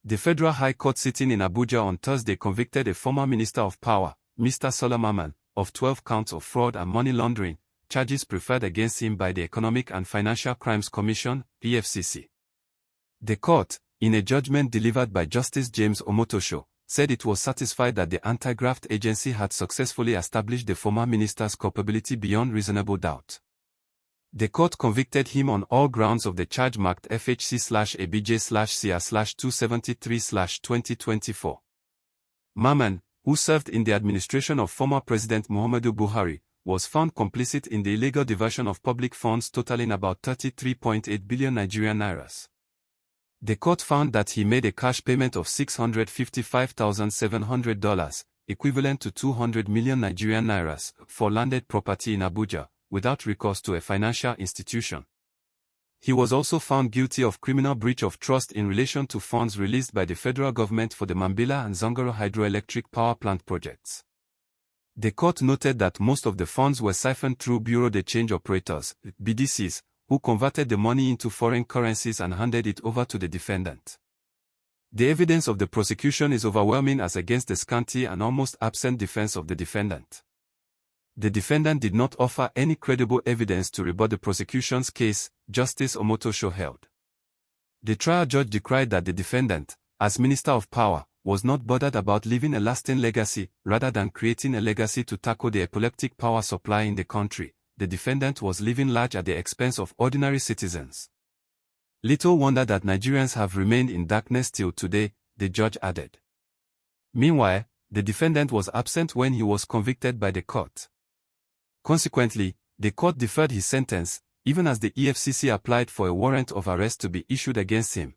The Federal High Court sitting in Abuja on Thursday convicted a former Minister of Power, Mr. Saleh Mamman, of 12 counts of fraud and money laundering, charges preferred against him by the Economic and Financial Crimes Commission, EFCC. The court, in a judgment delivered by Justice James Omotosho, said it was satisfied that the anti-graft agency had successfully established the former minister's culpability beyond reasonable doubt. The court convicted him on all grounds of the charge marked FHC/ABJ/CR/273/2024. Mamman, who served in the administration of former President Muhammadu Buhari, was found complicit in the illegal diversion of public funds totaling about 33.8 billion Nigerian nairas. The court found that he made a cash payment of $655,700, equivalent to 200 million Nigerian nairas, for landed property in Abuja, without recourse to a financial institution. He was also found guilty of criminal breach of trust in relation to funds released by the federal government for the Mambila and Zongoro hydroelectric power plant projects. The court noted that most of the funds were siphoned through Bureau de Change Operators, BDCs, who converted the money into foreign currencies and handed it over to the defendant. The evidence of the prosecution is overwhelming as against the scanty and almost absent defense of the defendant. The defendant did not offer any credible evidence to rebut the prosecution's case, Justice Omotosho held. The trial judge decried that the defendant, as Minister of Power, was not bothered about leaving a lasting legacy, rather than creating a legacy to tackle the epileptic power supply in the country. The defendant was living large at the expense of ordinary citizens. Little wonder that Nigerians have remained in darkness till today, the judge added. Meanwhile, the defendant was absent when he was convicted by the court. Consequently, the court deferred his sentence, even as the EFCC applied for a warrant of arrest to be issued against him.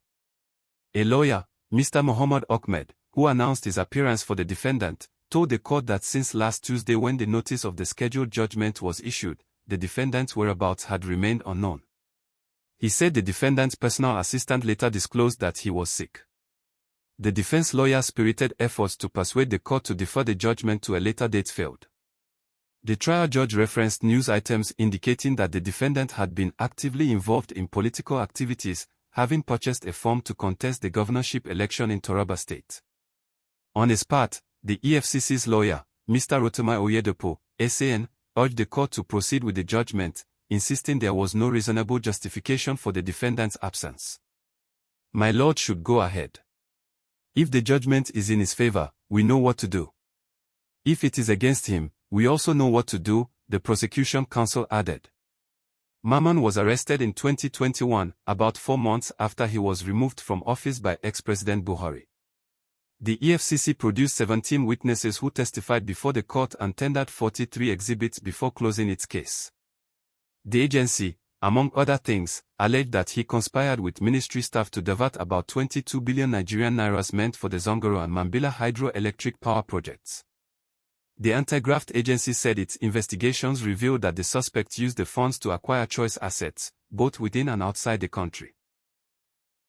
A lawyer, Mr. Muhammad Ahmed, who announced his appearance for the defendant, told the court that since last Tuesday when the notice of the scheduled judgment was issued, the defendant's whereabouts had remained unknown. He said the defendant's personal assistant later disclosed that he was sick. The defense lawyer's spirited efforts to persuade the court to defer the judgment to a later date failed. The trial judge referenced news items indicating that the defendant had been actively involved in political activities, having purchased a form to contest the governorship election in Taraba State. On his part, the EFCC's lawyer, Mr. Rotimi Oyedepo, SAN, urged the court to proceed with the judgment, insisting there was no reasonable justification for the defendant's absence. My lord should go ahead. If the judgment is in his favor, we know what to do. If it is against him, we also know what to do, the prosecution counsel added. Mamman was arrested in 2021, about 4 months after he was removed from office by ex-President Buhari. The EFCC produced 17 witnesses who testified before the court and tendered 43 exhibits before closing its case. The agency, among other things, alleged that he conspired with ministry staff to divert about 22 billion Nigerian nairas meant for the Zongoro and Mambila hydroelectric power projects. The anti-graft agency said its investigations revealed that the suspects used the funds to acquire choice assets, both within and outside the country.